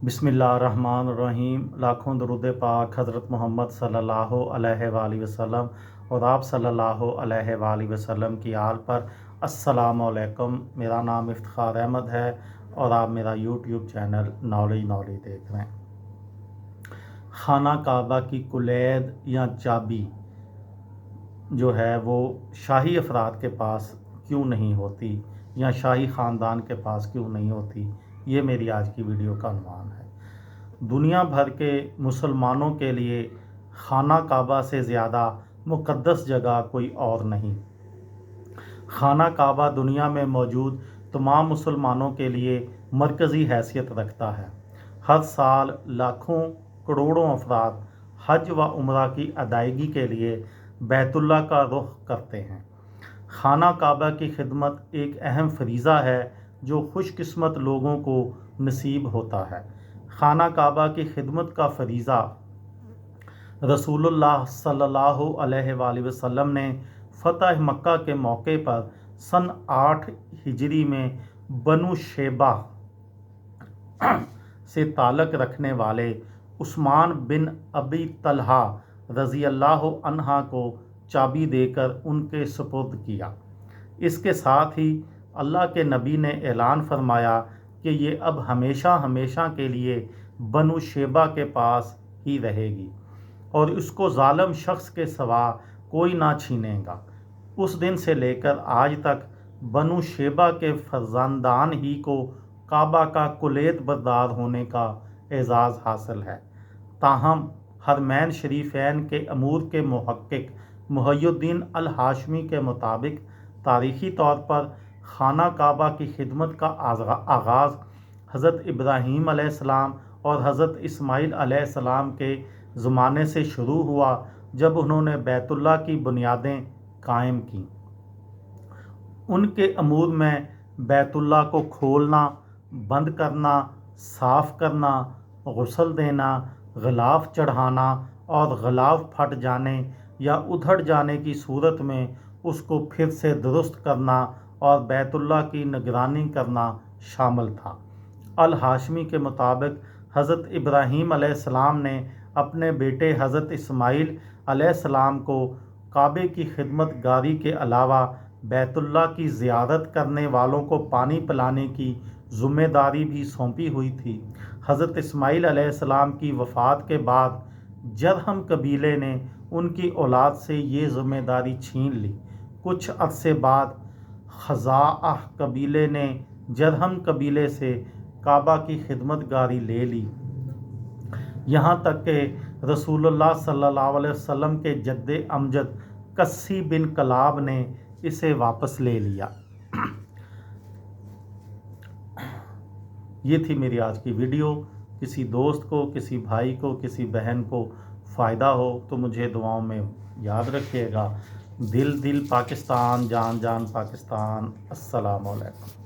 बिस्मिल्लाहिर्रहमानिर्रहीम। लाखों दरूद पाक हज़रत मोहम्मद सल्लल्लाहु अलैहि वसल्लम और आप सल्लल्लाहु अलैहि वसल्लम की आल पर। अस्सलामु अलैकुम। मेरा नाम इफ्तिखार अहमद है और आप मेरा यूट्यूब चैनल नॉलेज देख रहे हैं। खाना काबा की कुलैद या चाबी जो है वो शाही अफराद के पास क्यों नहीं होती या शाही ख़ानदान के पास क्यों नहीं होती, ये मेरी आज की वीडियो का अनुमान है। दुनिया भर के मुसलमानों के लिए खाना काबा से ज़्यादा मुक़द्दस जगह कोई और नहीं। खाना काबा दुनिया में मौजूद तमाम मुसलमानों के लिए मरकज़ी हैसियत रखता है। हर साल लाखों करोड़ों अफराद हज व उम्रा की अदायगी के लिए बैतुल्लाह का रुख करते हैं। खाना काबा की खिदमत एक अहम फरीज़ा है जो खुशकिस्मत लोगों को नसीब होता है। खाना काबा की खिदमत का फरीज़ा रसूलुल्लाह सल्लल्लाहु अलैहि वसल्लम ने फ़तह मक्का के मौके पर सन 8 हिजरी में बनु शेबा से ताल्लुक़ रखने वाले उस्मान बिन अबी तलहा रज़ी अल्लाह अन्हा को चाबी देकर उनके सुपुर्द किया। इसके साथ ही अल्लाह के नबी ने ऐलान फरमाया कि ये अब हमेशा हमेशा के लिए बनु शेबा के पास ही रहेगी और उसको ज़ालिम शख्स के सिवा कोई ना छीनेगा। उस दिन से लेकर आज तक बनु शेबा के फर्जंदान ही को काबा का कुलैद बरदार होने का एजाज़ हासिल है। ताहम हरमैन शरीफैन के अमूर के मुहक्किक मुहय्यिद्दीन अल हाशमी के मुताबिक तारीख़ी तौर पर खाना काबा की खिदमत का आगाज़ हज़रत इब्राहीम अलैहिस्सलाम और हज़रत इस्माईल अलैहिस्सलाम के ज़माने से शुरू हुआ, जब उन्होंने बैतुल्लाह की बुनियादें कायम की। उनके अमूर में बैतुल्लाह को खोलना, बंद करना, साफ़ करना, गुस्ल देना, ग़िलाफ़ चढ़ाना और ग़िलाफ़ फट जाने या उधड़ जाने की सूरत में उसको फिर से दुरुस्त करना और बैतुल्लाह की निगरानी करना शामिल था। अल हाशमी के मुताबिक हज़रत इब्राहीम अलैहिस्सलाम ने अपने बेटे हज़रत इस्माईल अलैहिस्सलाम को काबे की खिदमत गारी के अलावा बैतुल्लाह की ज़ियारत करने वालों को पानी पिलाने की ज़िम्मेदारी भी सौंपी हुई थी। हज़रत इस्माईल अलैहिस्सलाम की वफ़ात के बाद जरहम कबीले ने उनकी औलाद से ये ज़िम्मेदारी छीन ली। कुछ अरसे बाद खज़ाअह कबीले ने जरहम कबीले से काबा की खिदमत गारी ले ली, यहाँ तक कि रसूलुल्लाह सल्लल्लाहु अलैहि वसल्लम के जद्दे अमजद कस्सी बिन कलाब ने इसे वापस ले लिया। ये थी मेरी आज की वीडियो। किसी दोस्त को, किसी भाई को, किसी बहन को फ़ायदा हो तो मुझे दुआओं में याद रखिएगा। दिल दिल पाकिस्तान, जान जान पाकिस्तान। अस्सलामु अलैकुम।